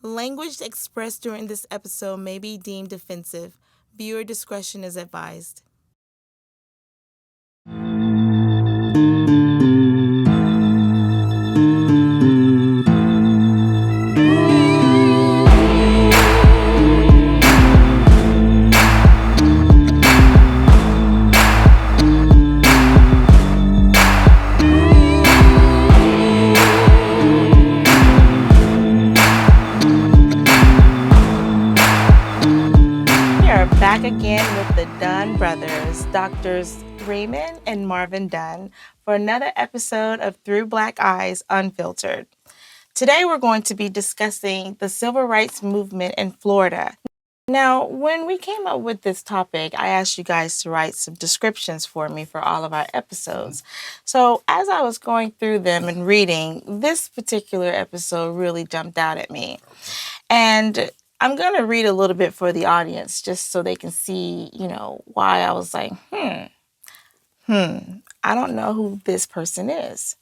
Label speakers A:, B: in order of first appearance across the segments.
A: Language expressed during this episode may be deemed offensive. Viewer discretion is advised. Back again with the Dunn brothers, Doctors Raymond and Marvin Dunn, for another episode of Through Black Eyes Unfiltered. Today we're going to be discussing the civil rights movement in Florida. Now, when we came up with this topic, I asked you guys to write some descriptions for me for all of our episodes. So as I was going through them and reading, this particular episode really jumped out at me. And I'm going to read a little bit for the audience just so they can see, why I was like, I don't know who this person is.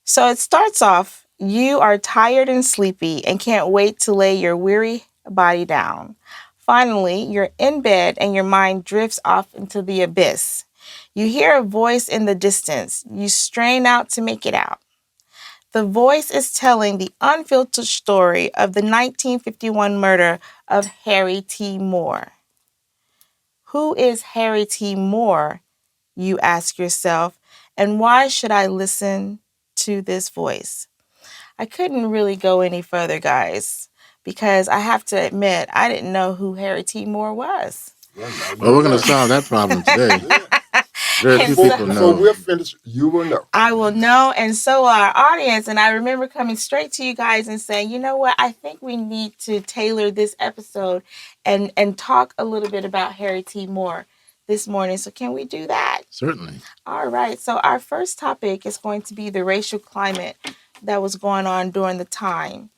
A: So it starts off, you are tired and sleepy and can't wait to lay your weary body down. Finally, you're in bed and your mind drifts off into the abyss. You hear a voice in the distance. You strain out to make it out. The voice is telling the unfiltered story of the 1951 murder of Harry T. Moore. Who is Harry T. Moore, you ask yourself, and why should I listen to this voice? I couldn't really go any further, guys, because I have to admit, I didn't know who Harry T. Moore was.
B: Well, we're going to solve that problem today. Very few people know.
C: Before we're finished, you will know.
A: I will know, and so will our audience. And I remember coming straight to you guys and saying, you know what, I think we need to tailor this episode and talk a little bit about Harry T. Moore this morning. So can we do that?
B: Certainly.
A: All right. So our first topic is going to be the racial climate that was going on during the time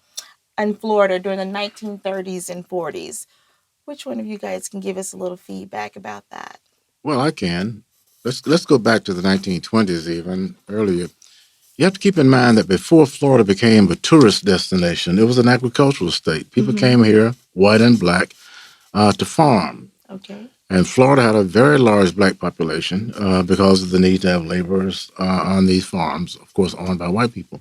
A: in Florida during the 1930s and 40s. Which one of you guys can give us a little feedback about that?
B: Well, I can. Let's go back to the 1920s, even earlier. You have to keep in mind that before Florida became a tourist destination, it was an agricultural state. People came here, white and black, to farm.
A: Okay.
B: And Florida had a very large black population because of the need to have laborers on these farms, of course, owned by white people.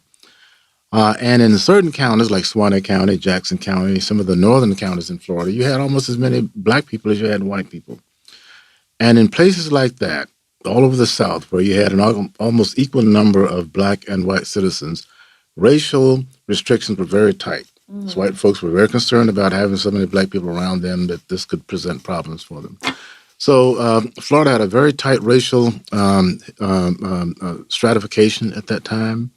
B: And in certain counties like Suwannee County, Jackson County, some of the northern counties in Florida, you had almost as many black people as you had white people. And in places like that, all over the South, where you had an almost equal number of black and white citizens, racial restrictions were very tight. So white folks were very concerned about having so many black people around them that this could present problems for them. So Florida had a very tight racial stratification at that time.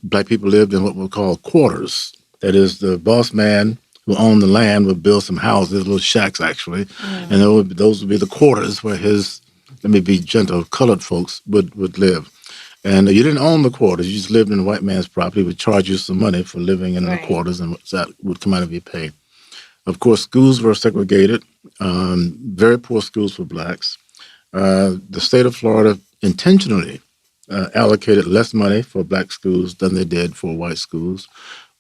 B: Black people lived in what we call quarters. That is, the boss man who owned the land would build some houses, little shacks actually, and those would be the quarters where his, let me be gentle, colored folks would live. And you didn't own the quarters; you just lived in a white man's property. He would charge you some money for living in the quarters, and that would come out of your pay. Of course, schools were segregated, very poor schools for blacks. The state of Florida intentionally allocated less money for black schools than they did for white schools.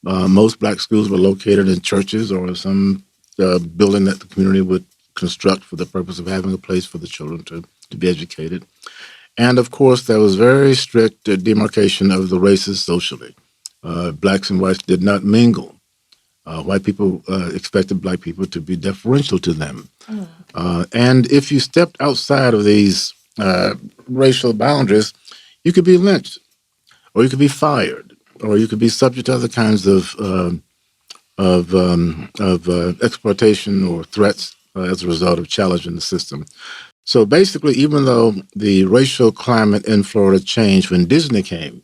B: Most black schools were located in churches or some building that the community would construct for the purpose of having a place for the children to be educated. And of course, there was very strict demarcation of the races socially. Blacks and whites did not mingle. White people expected black people to be deferential to them. And if you stepped outside of these racial boundaries, you could be lynched, or you could be fired, or you could be subject to other kinds of exploitation or threats as a result of challenging the system. So basically, even though the racial climate in Florida changed when Disney came,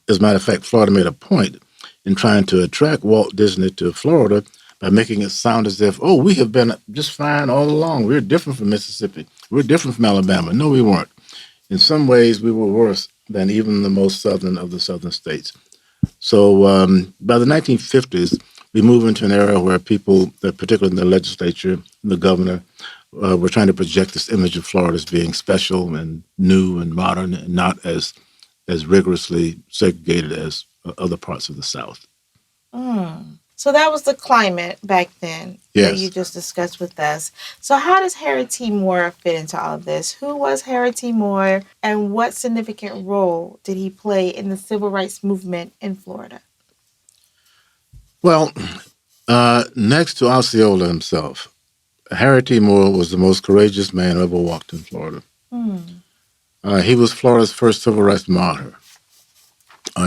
B: as a matter of fact, Florida made a point in trying to attract Walt Disney to Florida by making it sound as if, oh, we have been just fine all along. We're different from Mississippi. We're different from Alabama. No, we weren't. In some ways, we were worse than even the most southern of the southern states. So by the 1950s, we moved into an era where people, particularly in the legislature, the governor, were trying to project this image of Florida as being special and new and modern and not as rigorously segregated as other parts of the South.
A: So that was the climate back then that you
B: Yes.
A: just discussed with us. So how does Harry T. Moore fit into all of this? Who was Harry T. Moore and what significant role did he play in the civil rights movement in Florida?
B: Well, next to Osceola himself, Harry T. Moore was the most courageous man who ever walked in Florida.
A: Hmm.
B: He was Florida's first civil rights martyr.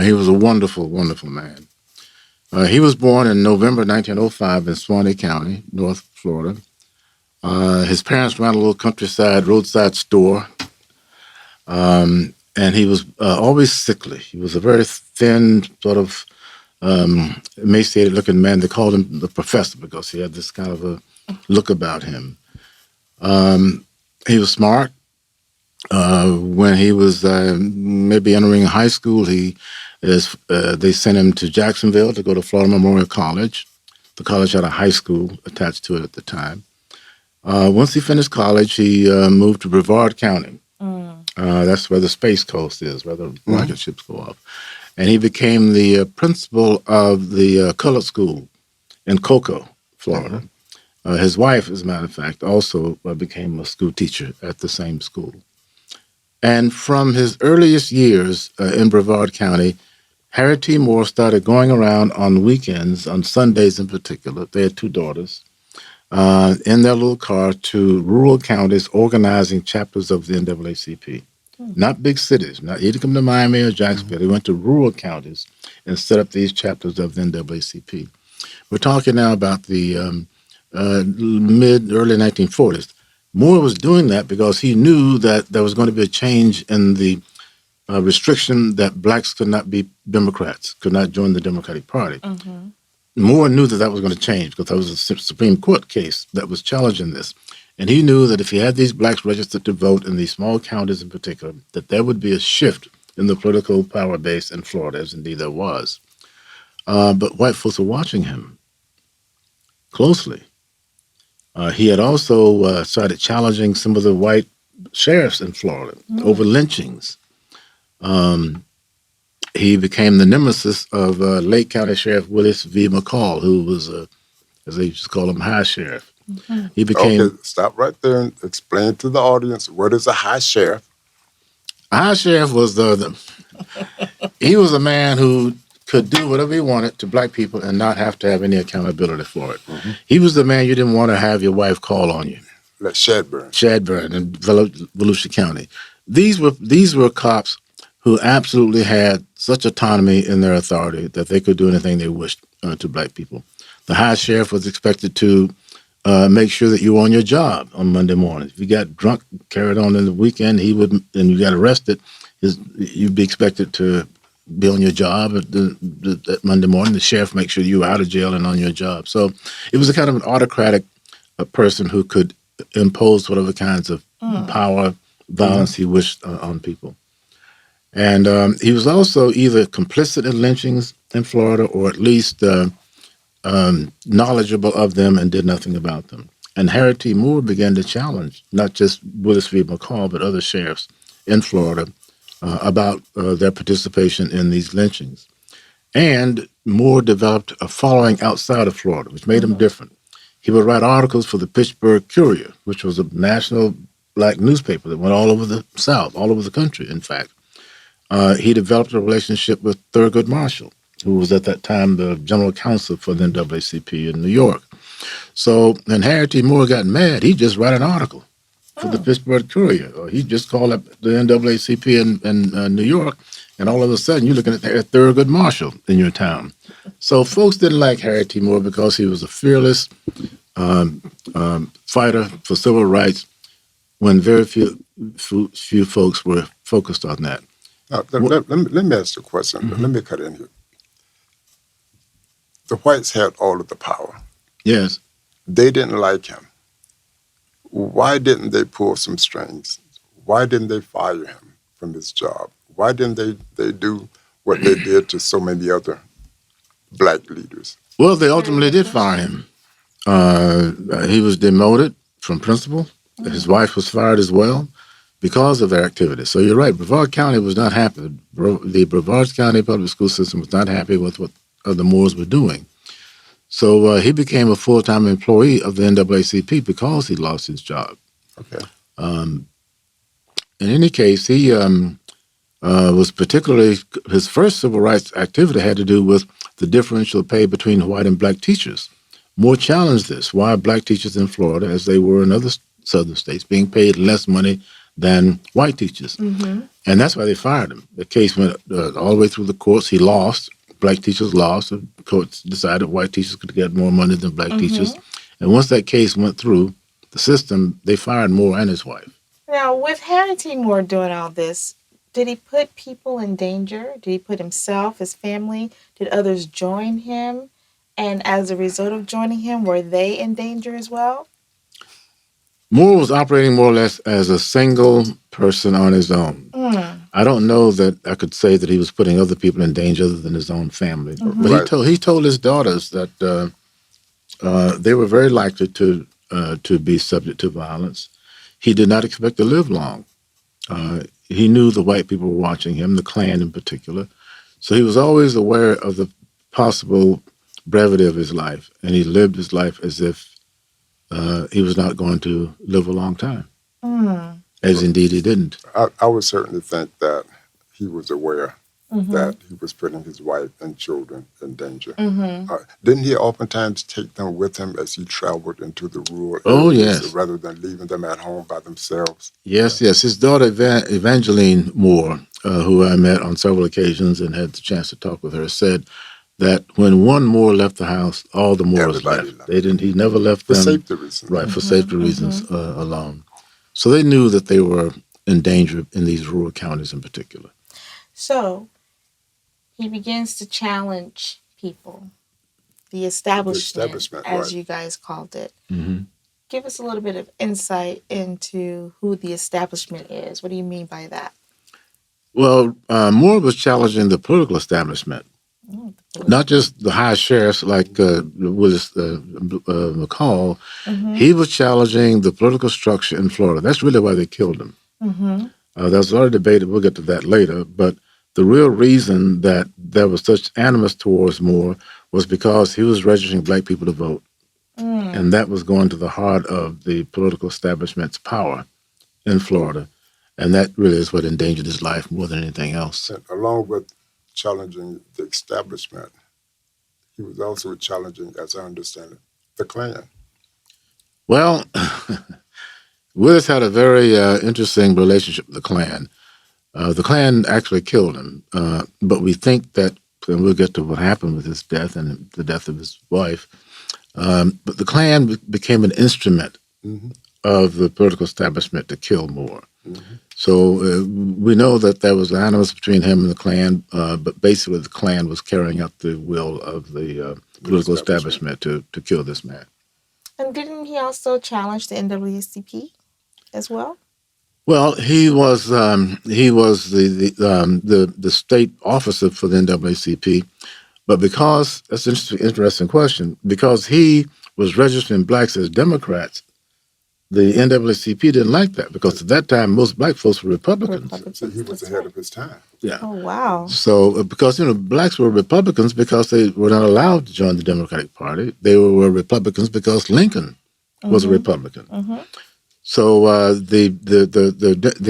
B: He was a wonderful, wonderful man. He was born in November 1905 in Swanee County, North Florida. His parents ran a little countryside roadside store, and he was always sickly. He was a very thin, sort of emaciated-looking man. They called him the professor because he had this kind of a look about him. He was smart. When he was maybe entering high school, they sent him to Jacksonville to go to Florida Memorial College. The college had a high school attached to it at the time. Once he finished college, he moved to Brevard County. That's where the Space Coast is, where the rocket ships go off. And he became the principal of the colored school in Cocoa, Florida. His wife, as a matter of fact, also became a school teacher at the same school. And from his earliest years in Brevard County, Harry T. Moore started going around on weekends, on Sundays in particular. They had two daughters, in their little car to rural counties organizing chapters of the NAACP. Not big cities. He didn't come to Miami or Jacksonville. He went to rural counties and set up these chapters of the NAACP. We're talking now about the early 1940s. Moore was doing that because he knew that there was going to be a change in the restriction that blacks could not be Democrats, could not join the Democratic Party. Moore knew that that was going to change because there was a Supreme Court case that was challenging this. And he knew that if he had these blacks registered to vote in these small counties in particular, that there would be a shift in the political power base in Florida, as indeed there was. But white folks were watching him closely. He had also started challenging some of the white sheriffs in Florida over lynchings. He became the nemesis of Lake County Sheriff Willis V. McCall, who was, as they used to call him, high sheriff. He became...
C: Okay, stop right there and explain to the audience, what is a high sheriff?
B: A high sheriff was he was a man who could do whatever he wanted to black people and not have to have any accountability for it. He was the man you didn't want to have your wife call on you.
C: Like Shadburn.
B: Shadburn in Volusia County. These were cops who absolutely had such autonomy in their authority that they could do anything they wished to black people. The high sheriff was expected to make sure that you were on your job on Monday morning. If you got drunk, carried on in the weekend, and you got arrested, you'd be expected to be on your job that Monday morning. The sheriff make sure you were out of jail and on your job. So it was a kind of an autocratic person who could impose whatever kinds of power, violence he wished on people. And he was also either complicit in lynchings in Florida or at least knowledgeable of them and did nothing about them. And Harry T. Moore began to challenge not just Willis V. McCall, but other sheriffs in Florida about their participation in these lynchings. And Moore developed a following outside of Florida, which made him different. He would write articles for the Pittsburgh Courier, which was a national black newspaper that went all over the South, all over the country, in fact. He developed a relationship with Thurgood Marshall, who was at that time the general counsel for the NAACP in New York. So when Harry T. Moore got mad, he'd just write an article for the Pittsburgh Courier, or he'd just call up the NAACP in New York, and all of a sudden you're looking at Thurgood Marshall in your town. So folks didn't like Harry T. Moore because he was a fearless fighter for civil rights when very few folks were focused on that.
C: Now, let me ask you a question. Let me cut in here. The whites had all of the power.
B: Yes.
C: They didn't like him. Why didn't they pull some strings? Why didn't they fire him from his job? Why didn't they do what they did to so many other black leaders?
B: Well, they ultimately did fire him. He was demoted from principal. His wife was fired as well because of their activities. So you're right. Brevard County was not happy. The Brevard County public school system was not happy with what the Moores were doing. So he became a full-time employee of the NAACP because he lost his job.
C: Okay.
B: In any case, he was particularly, his first civil rights activity had to do with the differential pay between white and black teachers. Moore challenged this. Why are black teachers in Florida, as they were in other southern states, being paid less money than white teachers?
A: Mm-hmm.
B: And that's why they fired him. The case went all the way through the courts. He lost. Black teachers lost. The courts decided white teachers could get more money than black teachers. And once that case went through the system, they fired Moore and his wife.
A: Now, with Harry T. Moore doing all this, did he put people in danger? Did he put himself, his family? Did others join him? And as a result of joining him, were they in danger as well?
B: Moore was operating more or less as a single person on his own. I don't know that I could say that he was putting other people in danger other than his own family. But he told his daughters that they were very likely to be subject to violence. He did not expect to live long. He knew the white people were watching him, the Klan in particular. So he was always aware of the possible brevity of his life, and he lived his life as if he was not going to live a long time, as indeed he didn't.
C: I would certainly think that he was aware that he was putting his wife and children in danger. Didn't he oftentimes take them with him as he traveled into the rural areas rather than leaving them at home by themselves?
B: Yes. His daughter, Evangeline Moore, who I met on several occasions and had the chance to talk with her, said that when one Moore left the house, all the Moores left. He never left them.
C: For safety reasons.
B: Right, for safety reasons alone. So they knew that they were in danger in these rural counties in particular.
A: So he begins to challenge people, the establishment as you guys called it. Give us a little bit of insight into who the establishment is. What do you mean by that?
B: Well, Moore was challenging the political establishment, not just the high sheriffs like Willis McCall. He was challenging the political structure in Florida. That's really why they killed him. There's a lot of debate, we'll get to that later, but the real reason that there was such animus towards Moore was because he was registering black people to vote. And that was going to the heart of the political establishment's power in Florida. And that really is what endangered his life more than anything else.
C: And along with challenging the establishment, he was also challenging, as I understand it, the Klan.
B: Well, Willis had a very interesting relationship with the Klan. The Klan actually killed him, but we think that, and we'll get to what happened with his death and the death of his wife, but the Klan became an instrument of the political establishment to kill Moore. So we know that there was animus between him and the Klan, but basically the Klan was carrying out the will of the political establishment to kill this man.
A: And didn't he also challenge the NAACP as well?
B: Well, he was the state officer for the NAACP, but because that's an interesting question, because he was registering blacks as Democrats, the NAACP didn't like that because at that time most black folks were Republicans.
C: So he was ahead of his time.
B: Yeah.
A: Oh wow.
B: So because blacks were Republicans because they were not allowed to join the Democratic Party. They were Republicans because Lincoln was a Republican. So the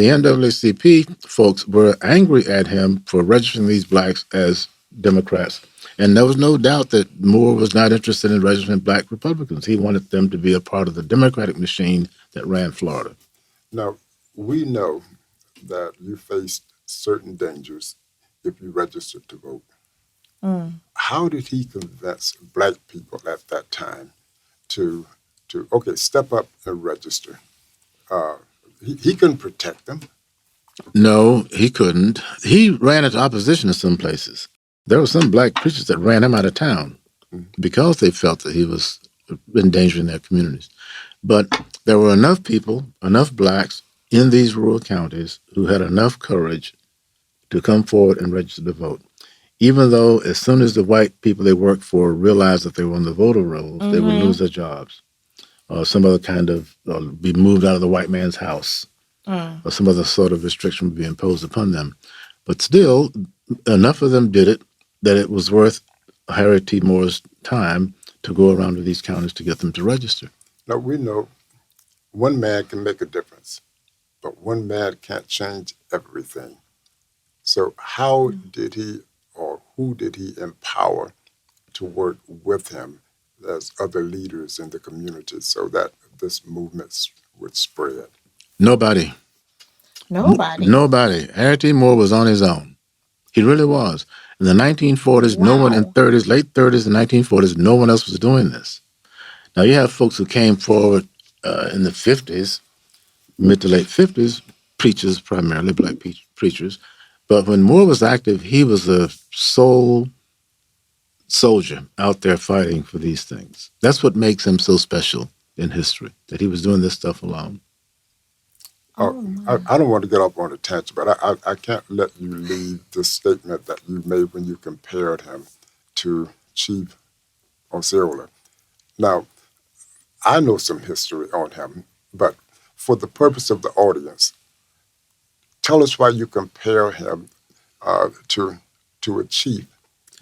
B: NAACP folks were angry at him for registering these blacks as Democrats. And there was no doubt that Moore was not interested in registering black Republicans. He wanted them to be a part of the Democratic machine that ran Florida.
C: Now, we know that you faced certain dangers if you registered to vote. How did he convince black people at that time to step up and register? He couldn't protect them.
B: No, he couldn't. He ran into opposition in some places. There were some black preachers that ran him out of town because they felt that he was endangering their communities. But there were enough people, enough blacks in these rural counties who had enough courage to come forward and register to vote. Even though as soon as the white people they worked for realized that they were on the voter rolls, they would lose their jobs. Or some other kind of, be moved out of the white man's house. Or some other sort of restriction would be imposed upon them. But still, enough of them did it that it was worth Harry T. Moore's time to go around to these counties to get them to register.
C: Now, we know one man can make a difference, but one man can't change everything. So, how did he or who did he empower to work with him as other leaders in the community so that this movement would spread?
B: Nobody.
A: Nobody.
B: Nobody. Harry T. Moore was on his own. He really was. In the 1940s, no one in
A: Wow.
B: 30s, late 30s and 1940s, no one else was doing this. Now, you have folks who came forward in the 50s, mid to late 50s, preachers primarily, black preachers. But when Moore was active, he was a sole soldier out there fighting for these things. That's what makes him so special in history, that he was doing this stuff alone.
C: I don't want to get off on a tangent, but I can't let you leave the statement that you made when you compared him to Chief Osceola. Now, I know some history on him, but for the purpose of the audience, tell us why you compare him to a chief,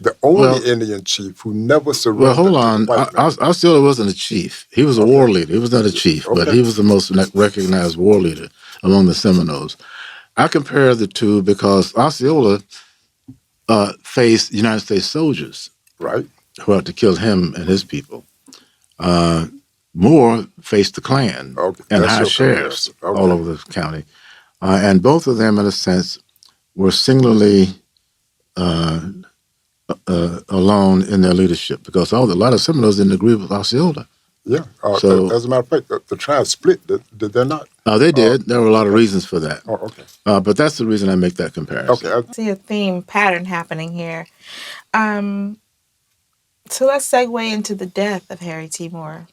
C: the only Indian chief who never surrendered
B: hold
C: to
B: on.
C: the white man.
B: Osceola wasn't a chief. He was a war leader. He was not a chief, but he was the most recognized war leader among the Seminoles. I compare the two because Osceola faced United States soldiers,
C: right,
B: who had to kill him and his people. Moore faced the Klan and high sheriffs all over the county. And both of them, in a sense, were singularly alone in their leadership because a lot of Seminoles didn't agree with Osceola.
C: Yeah.
B: So,
C: as a matter of fact, the tribe split. Did they not?
B: They did. There were a lot of reasons for that.
C: Oh, okay.
B: But that's the reason I make that comparison.
C: Okay.
A: I see a theme pattern happening here. So let's segue into the death of Harry T. Moore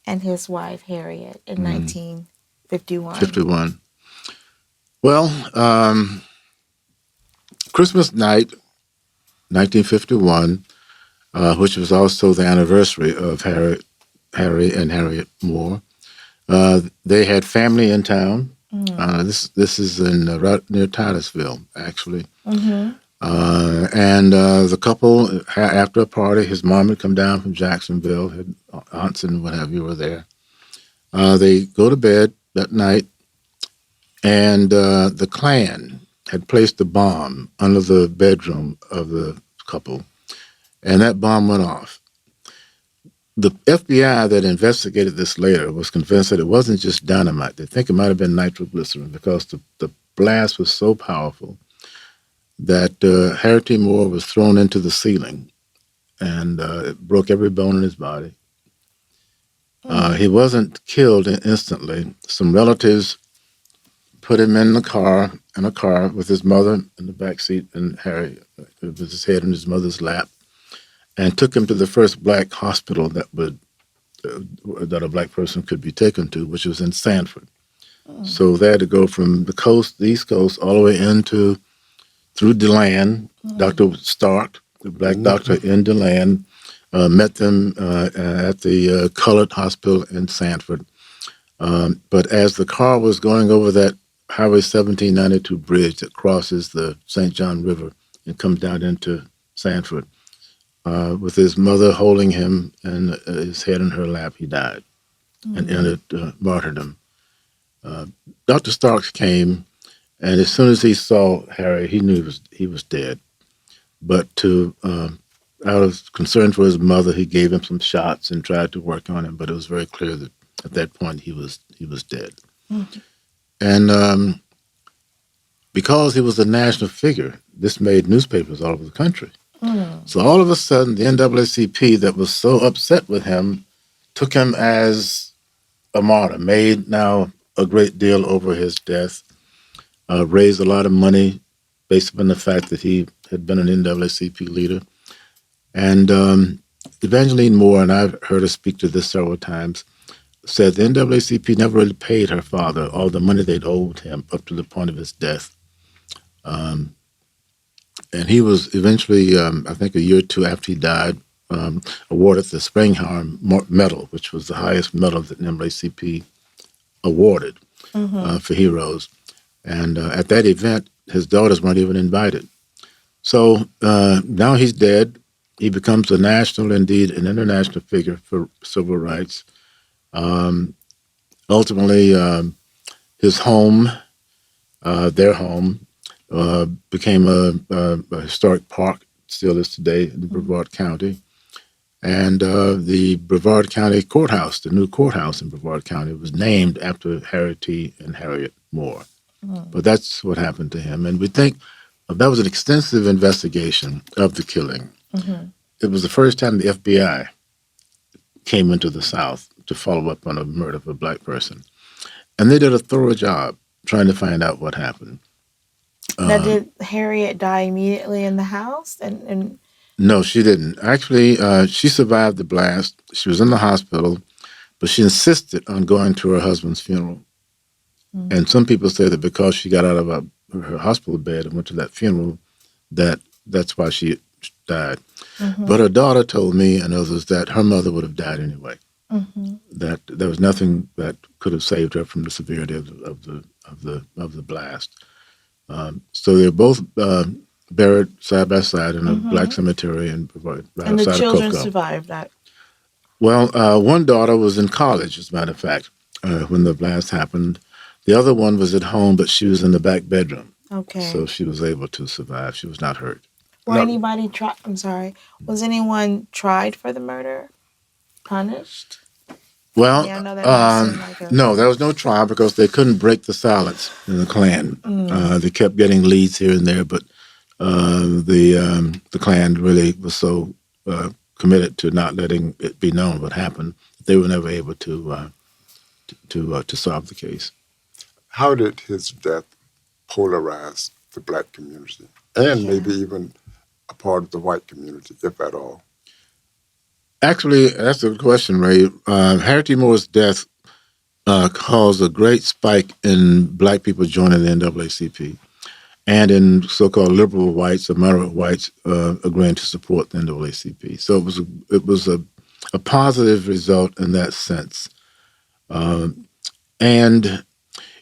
A: and his wife Harriet in 1951.
B: 51. Well, Christmas night, 1951, which was also the anniversary of Harry and Harriet Moore. They had family in town. This is in right near Titusville, actually. And the couple, after a party, his mom had come down from Jacksonville, had aunts and what have you were there. They go to bed that night, and the Klan had placed a bomb under the bedroom of the couple, and that bomb went off. The FBI that investigated this later was convinced that it wasn't just dynamite. They think it might have been nitroglycerin because the blast was so powerful that Harry T. Moore was thrown into the ceiling, and it broke every bone in his body. He wasn't killed instantly. Some relatives put him in a car with his mother in the back seat and Harry with his head in his mother's lap, and took him to the first black hospital that a black person could be taken to, which was in Sanford. So they had to go from the East Coast, all the way through DeLand. Dr. Stark, the black doctor in DeLand, met them at the Colored Hospital in Sanford. But as the car was going over that Highway 1792 bridge that crosses the St. John River and comes down into Sanford, with his mother holding him and his head in her lap, he died and ended martyrdom. Dr. Starks came, and as soon as he saw Harry, he knew he was dead. But out of concern for his mother, he gave him some shots and tried to work on him. But it was very clear that at that point he was dead. And because he was a national figure, this made newspapers all over the country. So all of a sudden, the NAACP that was so upset with him took him as a martyr, made now a great deal over his death, raised a lot of money based upon the fact that he had been an NAACP leader. And Evangeline Moore, and I've heard her speak to this several times, said the NAACP never really paid her father all the money they'd owed him up to the point of his death. And he was eventually, I think a year or two after he died, awarded the Springharm Medal, which was the highest medal that NAACP awarded for heroes. And at that event, his daughters weren't even invited. So now he's dead. He becomes a national, indeed an international figure for civil rights. Um, Ultimately, his home, their home, became a historic park, still is today in Brevard County. And the Brevard County Courthouse, the new courthouse in Brevard County, was named after Harry T. and Harriet Moore. But that's what happened to him. And we think that was an extensive investigation of the killing. It was the first time the FBI came into the South to follow up on a murder of a black person. And they did a thorough job trying to find out what happened.
A: Now, did Harriet die immediately in the house? And
B: No, she didn't. Actually, she survived the blast. She was in the hospital, but she insisted on going to her husband's funeral. And some people say that because she got out of her hospital bed and went to that funeral, that's why she died. But her daughter told me and others that her mother would have died anyway. That there was nothing that could have saved her from the severity of the blast. So they're both buried side by side in a black cemetery right
A: and the
B: outside of
A: children
B: Cocoa.
A: survived that.
B: Well, one daughter was in college, as a matter of fact, when the blast happened. The other one was at home, but she was in the back bedroom.
A: Okay.
B: So she was able to survive. She was not hurt.
A: Were anybody tried? I'm sorry. Was anyone tried for the murder? Punished?
B: Well,
A: Yeah, I know that might seem like a...
B: no, there was no trial because they couldn't break the silence in the Klan. They kept getting leads here and there, but the Klan really was so committed to not letting it be known what happened that they were never able to solve the case.
C: How did his death polarize the black community and maybe even a part of the white community, if at all?
B: Actually, that's a good question, Ray. Harry T. Moore's death caused a great spike in black people joining the NAACP and in so-called liberal whites or moderate whites agreeing to support the NAACP. So it was a positive result in that sense. And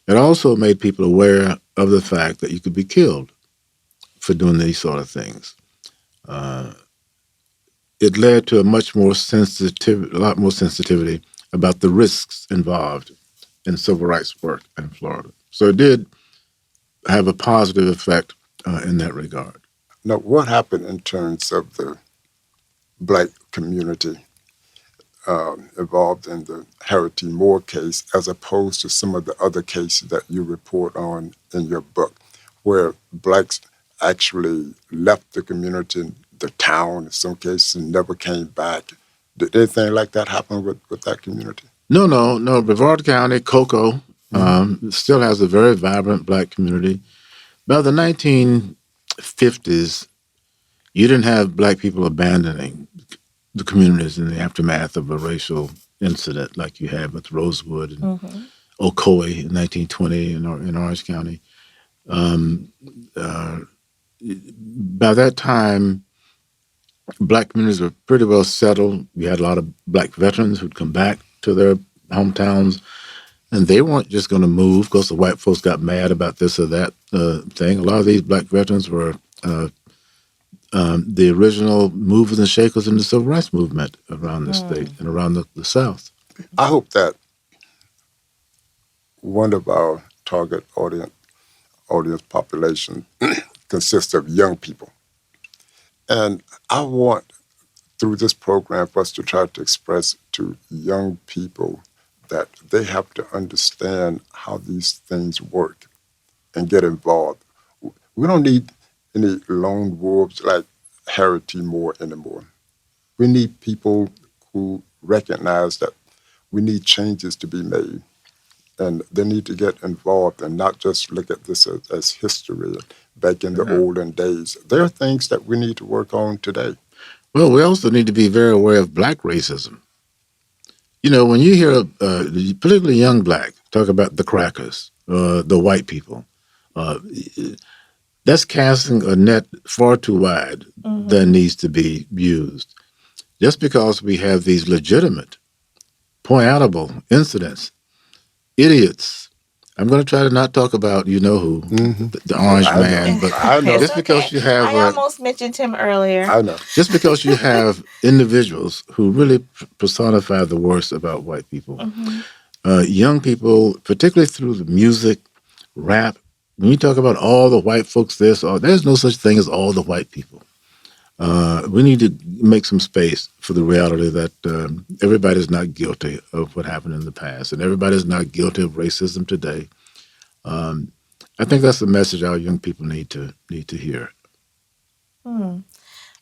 B: it also made people aware of the fact that you could be killed for doing these sort of things. It led to a lot more sensitivity about the risks involved in civil rights work in Florida. So it did have a positive effect in that regard.
C: Now, what happened in terms of the black community involved in the Harry T. Moore case as opposed to some of the other cases that you report on in your book, where blacks actually left the community, the town in some cases, and never came back? Did anything like that happen with that community?
B: No. Brevard County, Cocoa, still has a very vibrant black community. By the 1950s, you didn't have black people abandoning the communities in the aftermath of a racial incident like you had with Rosewood and Ocoee in 1920 in Orange County. By that time, black communities were pretty well settled. We had a lot of black veterans who'd come back to their hometowns, and they weren't just going to move because the white folks got mad about this or that thing. A lot of these black veterans were the original movers and shakers in the civil rights movement around the state and around the South.
C: I hope that one of our target audience population consists of young people. And I want, through this program, for us to try to express to young people that they have to understand how these things work and get involved. We don't need any lone wolves like Harry T. Moore anymore. We need people who recognize that we need changes to be made, and they need to get involved and not just look at this as history back in the olden days. There are things that we need to work on today.
B: Well, we also need to be very aware of black racism. You know, when you hear particularly young black talk about the crackers, the white people, that's casting a net far too wide that needs to be used. Just because we have these legitimate, point-outable incidents, idiots I'm going to try to not talk about you know who,
C: Hmm.
B: the Orange
C: I know.
B: Man, but
C: I know.
A: It's
B: just because
A: okay.
B: you have
A: I almost mentioned him earlier.
C: I know.
B: just because you have individuals who really personify the worst about white people,
A: Hmm.
B: young people, particularly through the music, rap. When you talk about all the white folks, there's no such thing as all the white people. We need to make some space for the reality that everybody's not guilty of what happened in the past, and everybody's not guilty of racism today. Um, I think that's the message our young people need to hear.
A: Hmm.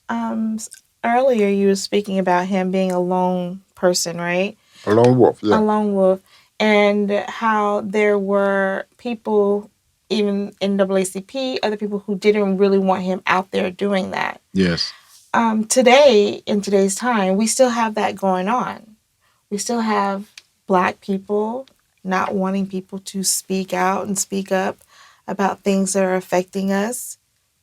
A: Um, s- Earlier you were speaking about him being a lone person, right?
C: A lone wolf,
A: A
C: yeah.
A: lone wolf, and how there were people, even NAACP, other people who didn't really want him out there doing that.
B: Yes.
A: Today, in today's time, we still have that going on. We still have Black people not wanting people to speak out and speak up about things that are affecting us.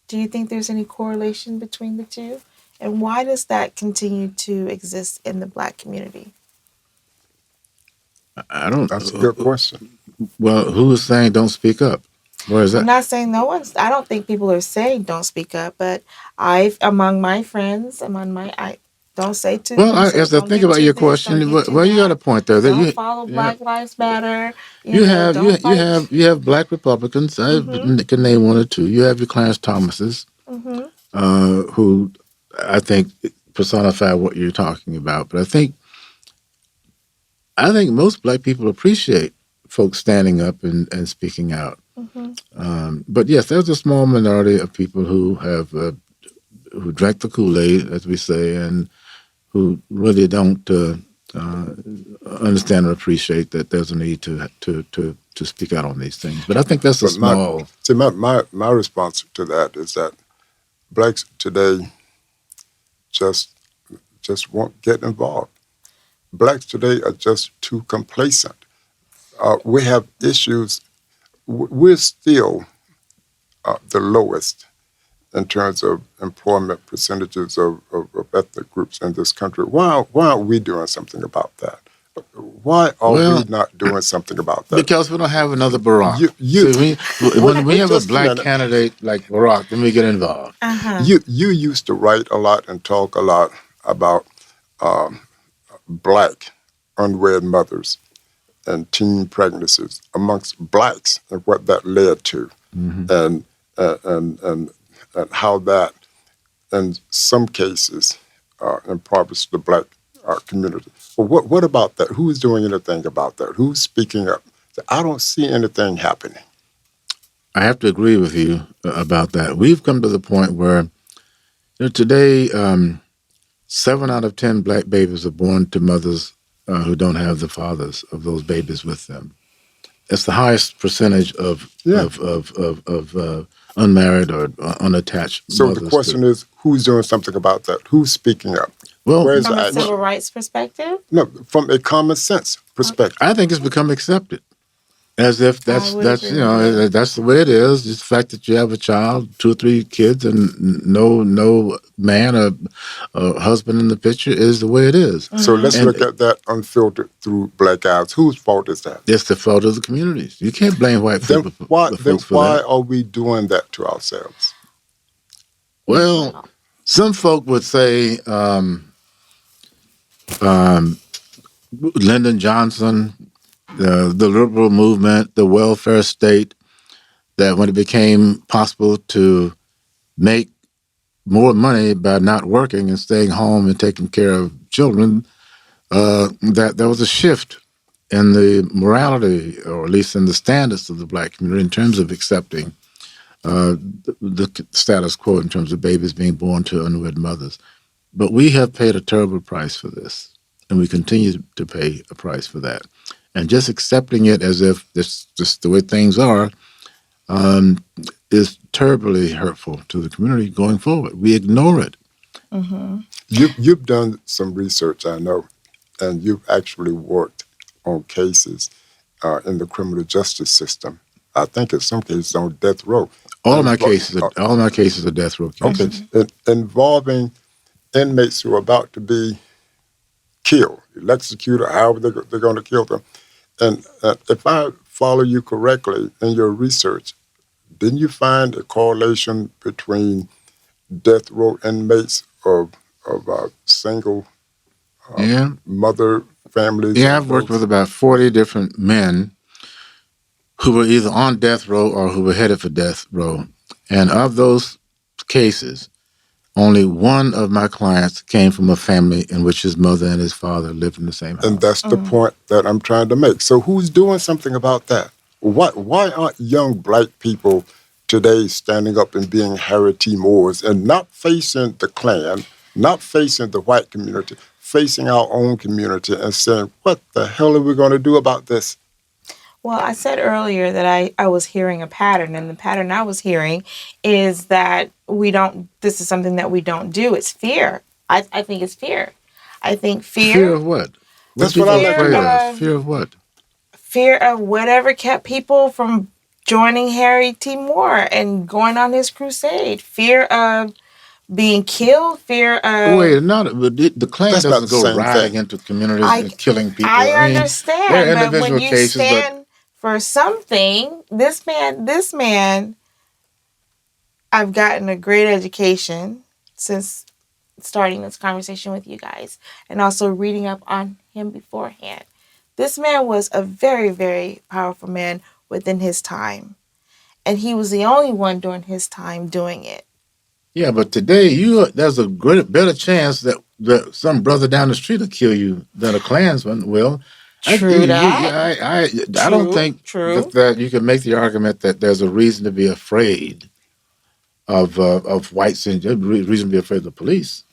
A: Do you think there's any correlation between the two? And why does that continue to exist in the Black community?
B: I don't.
C: That's a good question.
B: Well, who is saying don't speak up? Where is
A: I'm
B: that?
A: not saying no one's, I don't think people are saying don't speak up, but among my friends, I don't say to
B: Well,
A: themselves,
B: as I
A: don't
B: think
A: get
B: about
A: to
B: your
A: this, don't
B: question,
A: get to
B: well, you got a
A: that,
B: point there. That
A: don't
B: you,
A: follow
B: you have,
A: Black Lives Matter,
B: you have,
A: don't fight.
B: you have Black Republicans. I
A: Mm-hmm,
B: can name one or two. You have your Clarence Thomases,
A: mm-hmm,
B: who I think personify what you're talking about. But I think most Black people appreciate folks standing up and speaking out.
A: mm-hmm.
B: But yes, there's a small minority of people who have who drank the Kool-Aid, as we say, and who really don't uh, understand or appreciate that there's a need to speak out on these things. But I think that's a
C: But my
B: small.
C: see my response to that is that blacks today just just won't get involved. Blacks today are just too complacent. We have issues. We're still the lowest in terms of employment percentages of ethnic groups in this country. Why aren't we doing something about that? Why are we
B: Well,
C: not doing something about that?
B: because we don't have another Barack.
C: You
B: See,
C: wait,
B: when we
C: wait
B: have a
C: just a
B: black
C: minute.
B: candidate like Barack, then we get involved.
A: Uh-huh.
C: You used to write a lot and talk a lot about um, black unwed mothers and teen pregnancies amongst blacks and what that led to,
B: Hmm.
C: and and and and how that in some cases impoverished the black community. But what about that? Who's doing anything about that? Who's speaking up? I don't see anything happening.
B: I have to agree with you about that. We've come to the point where today, 7 out of 10 black babies are born to mothers who don't have the fathers of those babies with them. It's the highest percentage
C: Yeah.
B: of unmarried or unattached
C: So the
B: mothers to.
C: question is, who's doing something about that? Who's speaking up?
B: Well,
C: Where's
A: From
C: the
A: a
C: action?
A: civil rights perspective,
C: No, from a common sense perspective.
B: I think it's become accepted as if
A: I would
B: that's
A: agree with you.
B: that's the way it is. Just the fact that you have a child, 2 or 3 kids, and no man or husband in the picture is the way it is,
C: So
A: Mm-hmm.
C: let's look
B: and
C: at that unfiltered through black eyes. Whose fault is that?
B: it's the fault of the communities. You can't blame white
C: Then
B: people,
C: why
B: the
C: then
B: folks for
C: why
B: that.
C: are we doing that to ourselves?
B: Well,
A: Well,
B: some folk would say um, Lyndon Johnson, the liberal movement, the welfare state, that when it became possible to make more money by not working and staying home and taking care of children, that there was a shift in the morality, or at least in the standards of the black community in terms of accepting the status quo in terms of babies being born to unwed mothers. But we have paid a terrible price for this, and we continue to pay a price for that. And just accepting it as if this just the way things are um, is terribly hurtful to the community going forward. We ignore it.
A: mm-hmm.
C: You've done some research, I know, and you've actually worked on cases in the criminal justice system. I think in some cases on death row.
B: All of my
C: Invo-
B: cases, all of my cases are death row
C: okay,
B: cases.
C: involving inmates who are about to be killed, electrocuted, however they're going to kill them. And if I follow you correctly in your research, didn't you find a correlation between death row inmates of single
B: Yeah.
C: mother families
B: Yeah,
C: and
B: I've worked with
C: those?
B: about 40 different men who were either on death row or who were headed for death row. And of those cases, only one of my clients came from a family in which his mother and his father lived in the same
C: And
B: house.
C: that's the point that I'm trying to make. So who's doing something about that? Why aren't young black people today standing up and being Harry T. Moores and not facing the Klan, not facing the white community, facing our own community and saying, what the hell are we going to do about this?
A: Well, I said earlier that I was hearing a pattern, and the pattern I was hearing is that this is something that we don't do. It's fear. I think it's fear. I think
B: Fear
A: fear,
B: of what? What are
C: That's what
B: people
C: I'd like to
A: fear
B: afraid
C: know.
B: of?
A: of,
B: Fear of what?
A: fear of whatever kept people from joining Harry T. Moore and going on his crusade. Fear of being killed, fear of
B: Wait, not the Klan
C: That's not
B: doesn't
C: the
B: go
C: same
B: riding
C: thing.
B: into communities
A: I
B: and killing people.
A: I
B: I mean, there
A: understand,
B: are
A: but when
B: individual
A: you
B: cases, but
A: stand for something, this man, I've gotten a great education since starting this conversation with you guys and also reading up on him beforehand. This man was a very, very powerful man within his time. And he was the only one during his time doing it.
B: yeah, but today there's a better chance that some brother down the street will kill you than a Klansman will.
A: True that.
B: I don't
A: True,
B: think
A: true.
B: that you can make the argument that there's a reason to be afraid of whites and reason to be afraid of the police.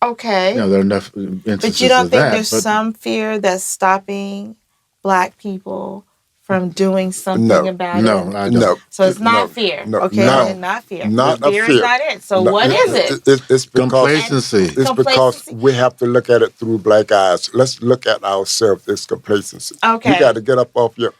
B: You
A: Okay.
B: know, there are enough
A: But you
B: instances
A: don't
B: of
A: think
B: that,
A: there's
B: but
A: some fear that's stopping black people from doing something
C: No,
A: about it?
B: no, I don't.
C: no,
A: So it's not
C: no,
A: fear.
C: no,
A: Okay,
C: no,
B: No,
A: not fear.
C: not a
A: Fear is
C: fear.
A: not it. So
C: No,
A: what is it?
C: it's because
A: And
B: complacency.
C: it's because
A: complacency.
C: we have to look at it through black eyes. Let's look at ourselves. It's complacency. You got
A: Okay.
C: to get up off your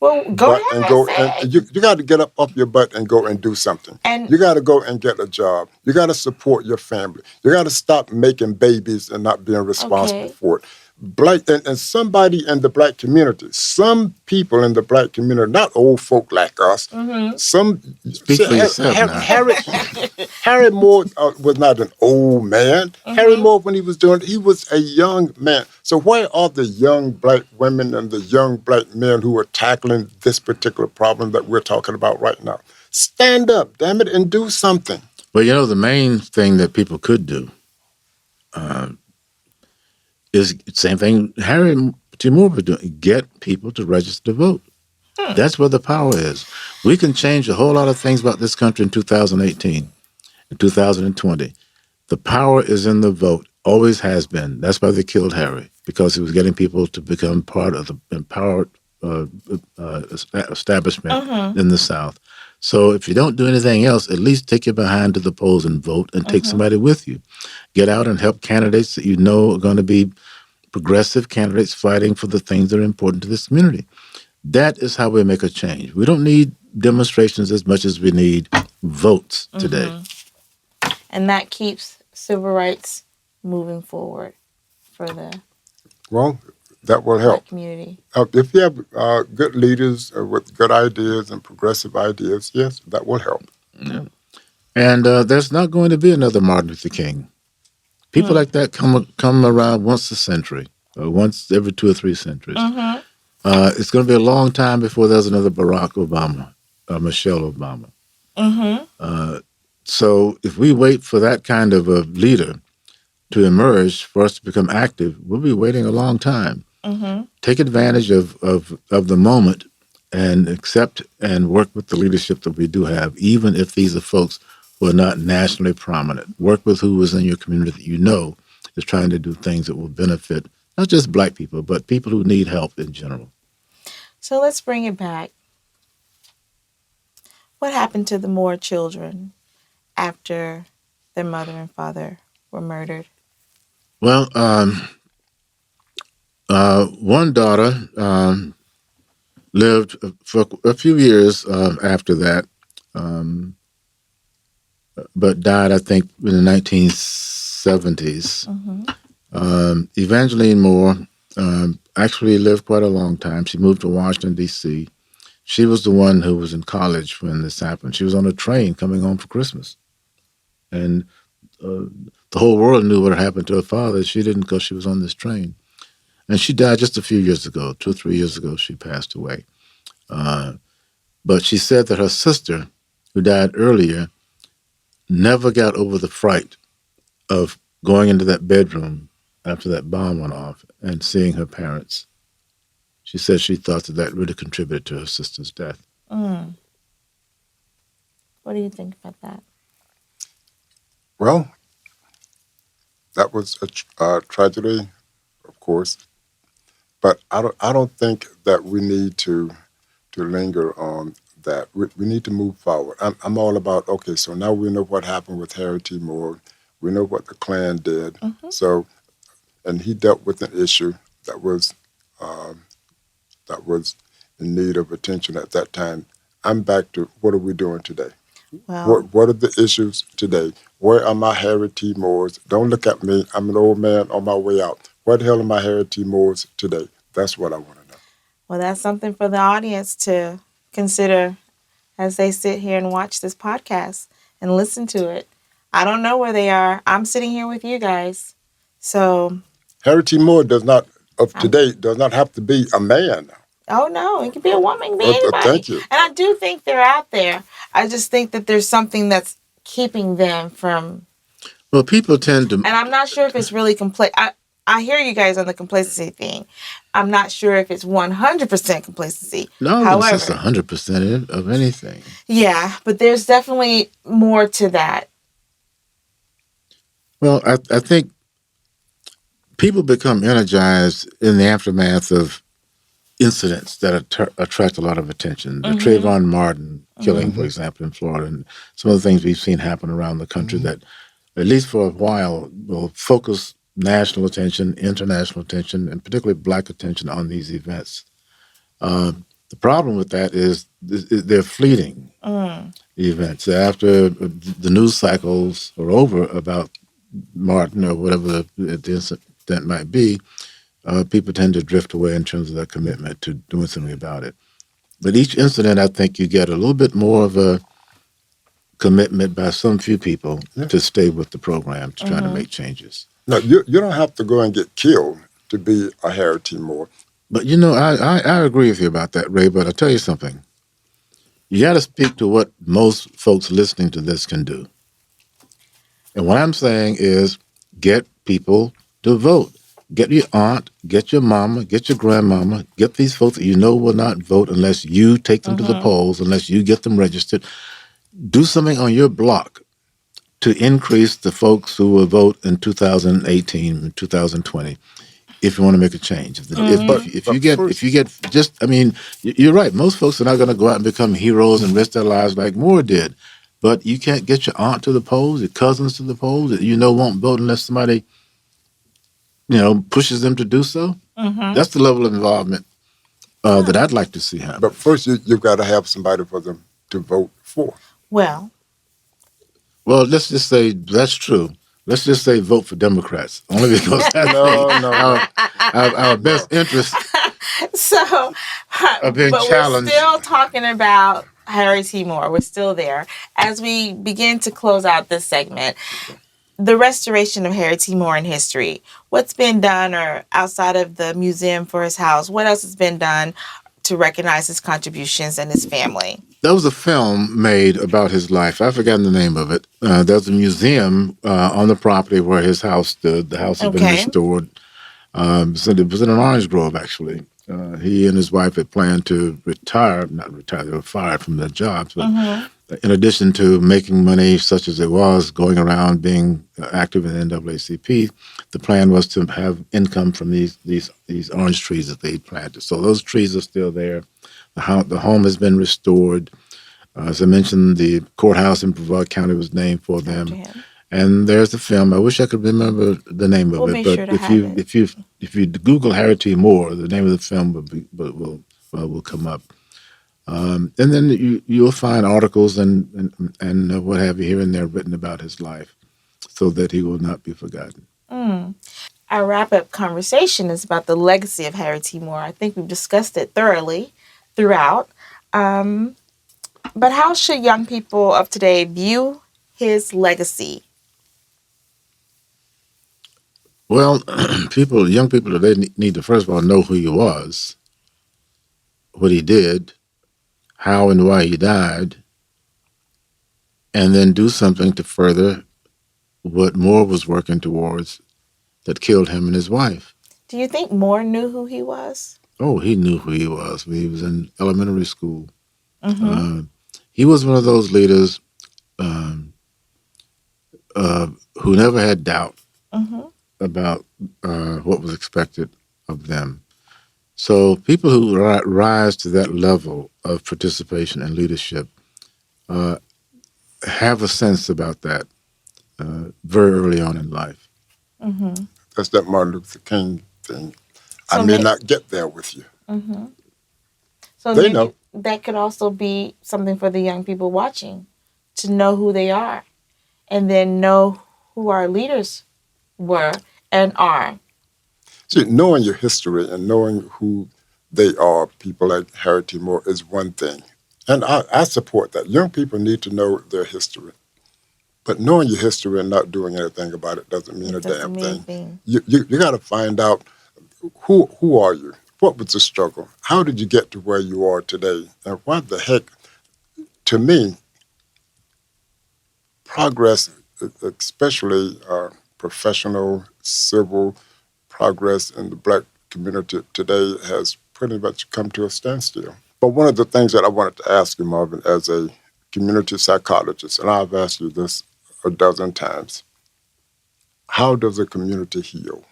A: Well, go
C: butt and
A: ahead,
C: go,
A: say
C: and
A: it.
C: you got to get up off your butt and go and do something.
A: And
C: You got to go and get a job. You got to support your family. You got to stop making babies and not being responsible
A: okay.
C: for it. Black and somebody in the black community, some people in the black community, not old folk like us.
A: Mm-hmm.
C: Some
B: Speak for yourself now.
C: Harry Moore was not an old man. Harry
A: Mm-hmm.
C: Moore, when he was doing it, he was a young man. So where are the young black women and the young black men who are tackling this particular problem that we're talking about right now? Stand up, damn it, and do something.
B: But you know, the main thing that people could do is the same thing Harry T. Moore was doing: get people to register to vote.
A: Hmm.
B: That's where the power is. We can change a whole lot of things about this country in 2018, in 2020. The power is in the vote. Always has been. That's why they killed Harry, because he was getting people to become part of the empowered establishment
A: Mm-hmm.
B: in the South. So if you don't do anything else, at least take your behind to the polls and vote, and take
A: Mm-hmm.
B: somebody with you. Get out and help candidates that you know are going to be progressive candidates fighting for the things that are important to this community. That is how we make a change. We don't need demonstrations as much as we need votes today.
A: Mm-hmm. And that keeps civil rights moving forward for the
C: Well, that will
A: black
C: help.
A: community.
C: If you have good leaders with good ideas and progressive ideas, yes, that will help.
B: Yeah. And there's not going to be another Martin Luther King. People like that come around once a century, or once every 2 or 3 centuries.
A: Mm-hmm.
B: It's going to be a long time before there's another Barack Obama, Michelle Obama.
A: Mm-hmm.
B: So if we wait for that kind of a leader to emerge for us to become active, we'll be waiting a long time.
A: Mm-hmm.
B: Take advantage of the moment and accept and work with the leadership that we do have, even if these are folks who are not nationally prominent. Work with who is in your community that you know is trying to do things that will benefit not just black people, but people who need help in general.
A: So let's bring it back. What happened to the Moore children after their mother and father were murdered?
B: Well, one daughter lived for a few years after that, um, but died, I think, in the 1970s.
A: Mm-hmm.
B: Evangeline Moore actually lived quite a long time. She moved to Washington, D.C., She was the one who was in college when this happened. She was on a train coming home for Christmas, and uh, the whole world knew what had happened to her father. She didn't because she was on this train, and she died just a few years ago. 2 or 3 years ago, she passed away. Uh, but she said that her sister, who died earlier, never got over the fright of going into that bedroom after that bomb went off and seeing her parents. She said she thought that that really contributed to her sister's death.
A: Mm. What do you think about that?
C: Well, that was a tragedy, of course, but I don't think that we need to linger on that. We need to move forward. I'm all about, okay, so now we know what happened with Harry T. Moore. We know what the Klan did.
A: Mm-hmm.
C: So, and he dealt with an issue that was um, that was in need of attention at that time. I'm back to what are we doing today?
A: Well,
C: What are the issues today? Where are my Harry T. Moores? Don't look at me. I'm an old man on my way out. Where the hell are my Harry T. Moores today? That's what I want to know.
A: well, that's something for the audience to consider as they sit here and watch this podcast and listen to it. I don't know where they are. I'm sitting here with you guys. So,
C: Harry T. Moore does not of
A: I'm,
C: today does not have to be a man.
A: oh no, it could be a woman, it could be anybody.
C: Thank you.
A: And I do think they're out there. I just think that there's something that's keeping them from.
B: Well, people tend to.
A: And I'm not sure if it's really complete. I hear you guys on the complacency thing. I'm not sure if it's 100% complacency.
B: No, but it's just
A: However,
B: 100% of anything.
A: yeah, but there's definitely more to that.
B: Well, I think people become energized in the aftermath of incidents that attract a lot of attention. The
A: Mm-hmm.
B: Trayvon Martin killing,
A: Mm-hmm.
B: for example, in Florida, and some of the things we've seen happen around the country
C: Mhm.
B: that, at least for a while, will focus national attention, international attention, and particularly Black attention on these events. The problem with that is they're fleeting
A: Mm.
B: events. After the news cycles are over about Martin or whatever the incident might be, people tend to drift away in terms of their commitment to doing something about it. But each incident, I think you get a little bit more of a commitment by some few people
C: Yeah.
B: to stay with the program, to try to
A: Mm-hmm.
B: make changes.
C: No, you don't have to go and get killed to be a Harry T. Moore.
B: But you know, I agree with you about that, Ray. But I'll tell you something. You got to speak to what most folks listening to this can do. And what I'm saying is get people to vote. Get your aunt, get your mama, get your grandmama, get these folks that you know will not vote unless you take them to the
A: Mm-hmm.
B: polls, unless you get them registered. Do something on your block to increase the folks who will vote in 2018 and 2020 if you want to make a change.
A: Mm-hmm.
B: If you get just, I mean, you're right. Most folks are not going to go out and become heroes and risk their lives like Moore did. But you can't get your aunt to the polls, your cousins to the polls that you know won't vote unless somebody, pushes them to do so.
A: Mm-hmm.
B: That's the level of involvement that I'd like to see happen.
C: But first, you've got to have somebody for them to vote for.
A: Well,
B: Well, let's just say that's true. Let's just say vote for Democrats, only because that's our best interest
A: so,
B: are being
A: but
B: challenged.
A: we're still talking about Harry T. Moore. We're still there. As we begin to close out this segment, the restoration of Harry T. Moore in history. What's been done, or outside of the museum for his house, what else has been done to recognize his contributions and his family?
B: There was a film made about his life. I've forgotten the name of it. There's a museum on the property where his house stood. The house has been
A: Okay.
B: restored. So it was in an orange grove, actually. He and his wife had planned to not retire, they were fired from their jobs. But
A: Mm-hmm.
B: in addition to making money such as it was, going around being active in the NAACP, the plan was to have income from these orange trees that they planted. So those trees are still there. The home has been restored. As I mentioned, the courthouse in Brevard County was named for them.
A: him.
B: And there's the film. I wish I could remember the name of
A: We'll
B: it,
A: be
B: but
A: sure to have it.
B: if you Google Harry T. Moore, the name of the film will come up. And then you'll find articles and what have you here and there written about his life, so that he will not be forgotten.
A: Mm. Our wrap-up conversation is about the legacy of Harry T. Moore. I think we've discussed it thoroughly throughout. Um, but how should young people of today view his legacy?
B: Well, young people today need to first of all know who he was, what he did, how and why he died, and then do something to further what Moore was working towards that killed him and his wife.
A: Do you think Moore knew who he was?
B: Oh, he knew who he was when he was in elementary school.
A: Mm-hmm.
B: Uh, he was one of those leaders um, who never had doubt
A: Mm-hmm.
B: about what was expected of them. So people who rise to that level of participation and leadership uh, have a sense about that very early on in life.
A: Mm-hmm.
C: That's that Martin Luther King thing. I
A: So
C: may not get there with you.
A: mm-hmm. So
C: They
A: maybe
C: know.
A: that could also be something for the young people watching to know who they are and then know who our leaders were and are.
C: See, knowing your history and knowing who they are, people like Harry T. Moore, is one thing. And I support that. Young people need to know their history. But knowing your history and not doing anything about it doesn't mean
A: It
C: a
A: doesn't
C: damn
A: mean
C: thing.
A: anything.
C: You got to find out who are you? What was the struggle? How did you get to where you are today? And what the heck, to me, progress, especially professional, civil progress in the black community today has pretty much come to a standstill. But one of the things that I wanted to ask you, Marvin, as a community psychologist, and I've asked you this a dozen times, how does a community heal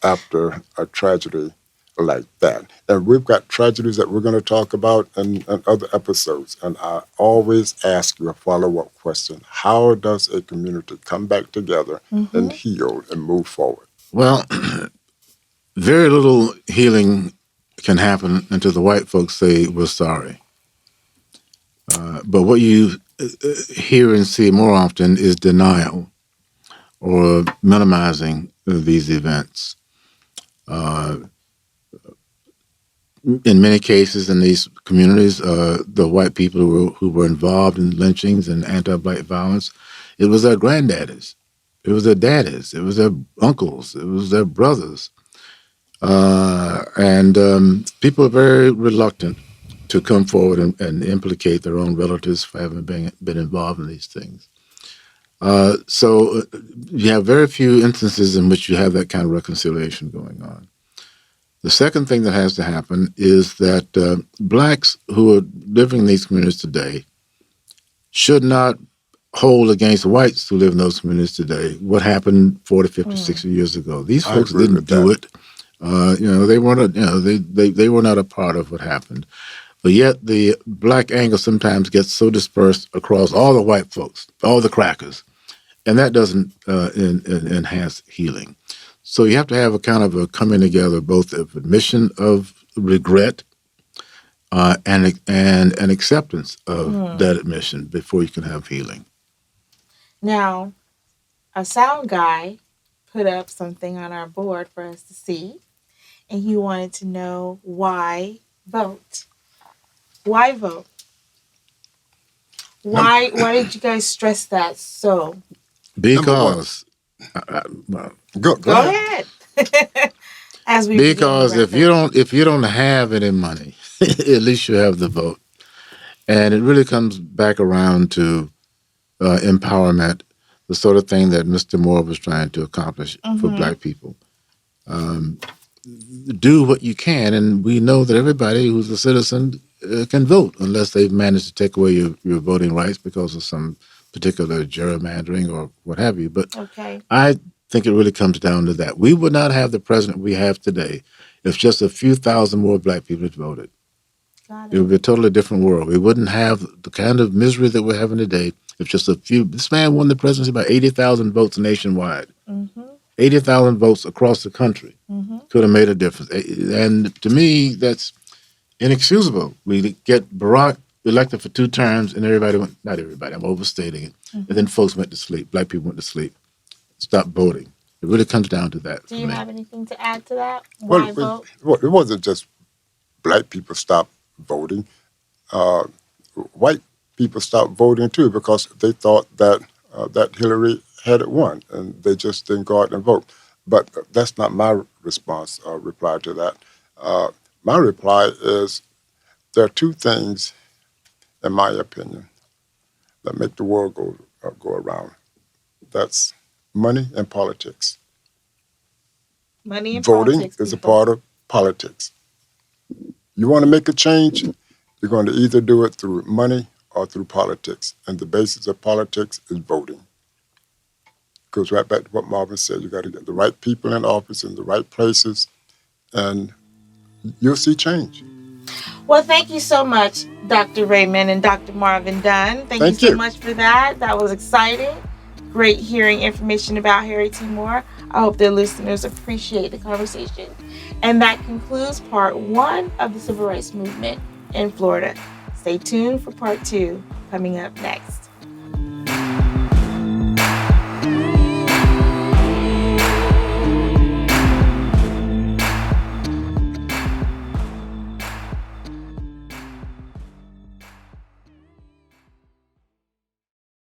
C: after a tragedy like that? And we've got tragedies that we're going to talk about in other episodes. And I always ask you a follow-up question. How does a community come back together and
A: Mm-hmm.
C: heal and move forward?
B: Well, very little healing can happen until the white folks say we're sorry. But what you hear and see more often is denial or minimizing these events. Uh, in many cases, in these communities, the white people who were involved in lynchings and anti-black violence, it was their granddaddies, it was their daddies, it was their uncles, it was their brothers, and people are very reluctant to come forward and implicate their own relatives for having been involved in these things. So you have very few instances in which you have that kind of reconciliation going on. The second thing that has to happen is that blacks who are living in these communities today should not hold against whites who live in those communities today what happened 40, 50, 60 years ago. These
C: I
B: folks
C: agree
B: didn't
C: with
B: do
C: that.
B: it. They weren't. They were not a part of what happened. But yet the black anger sometimes gets so dispersed across all the white folks, all the crackers, and that doesn't enhance healing. So you have to have a kind of a coming together, both of admission of regret and an acceptance of
A: Hmm.
B: that admission before you can have healing.
A: Now, a sound guy put up something on our board for us to see, and he wanted to know why vote. Why vote?
C: Number,
A: Why did you guys stress that so?
C: number one,
B: Because, well,
C: go
A: Go
C: ahead.
A: ahead. As we begin the
B: because
A: record.
B: if you don't have any money, at least you have the vote, and it really comes back around to empowerment, the sort of thing that Mr. Moore was trying to accomplish for
A: Mm-hmm.
B: black people. Um, do what you can, and we know that everybody who's a citizen can vote unless they've managed to take away your voting rights because of some particular gerrymandering or what have you. But
A: Okay.
B: I think it really comes down to that. We would not have the president we have today if just a few thousand more black people had voted.
A: Got
B: It would
A: it.
B: be a totally different world. We wouldn't have the kind of misery that we're having today if just a few. This man won the presidency by 80,000 votes nationwide,
A: Mm-hmm.
B: 80,000 votes across the country
A: Mm-hmm.
B: could have made a difference. And to me, that's inexcusable. We get Barack elected for 2 terms, and everybody went, not everybody, I'm overstating it. And
A: Mm-hmm.
B: then folks went to sleep. Black people went to sleep, stopped voting. It really comes down to that
A: Do
B: for
A: you
B: me.
A: have anything to add to that?
C: Well,
A: Why vote?
C: it wasn't just black people stopped voting. uh, white people stopped voting too because they thought that that Hillary had it won, and they just didn't go out and vote. But that's not my response reply to that. Uh, my reply is there are two things, in my opinion, that make the world go around. That's money and politics.
A: Money and
C: Voting
A: politics,
C: is a
A: people.
C: part of politics. You want to make a change, you're going to either do it through money or through politics. And the basis of politics is voting. Goes right back to what Marvin said. You got to get the right people in office in the right places, and you'll see change.
A: Well, thank you so much, Dr. Raymond and Dr. Marvin Dunn. Thank you
C: Thank
A: so
C: you.
A: much for that. That was exciting. Great hearing information about Harry T. Moore. I hope the listeners appreciate the conversation. And that concludes part one of the civil rights movement in Florida. Stay tuned for part two coming up next.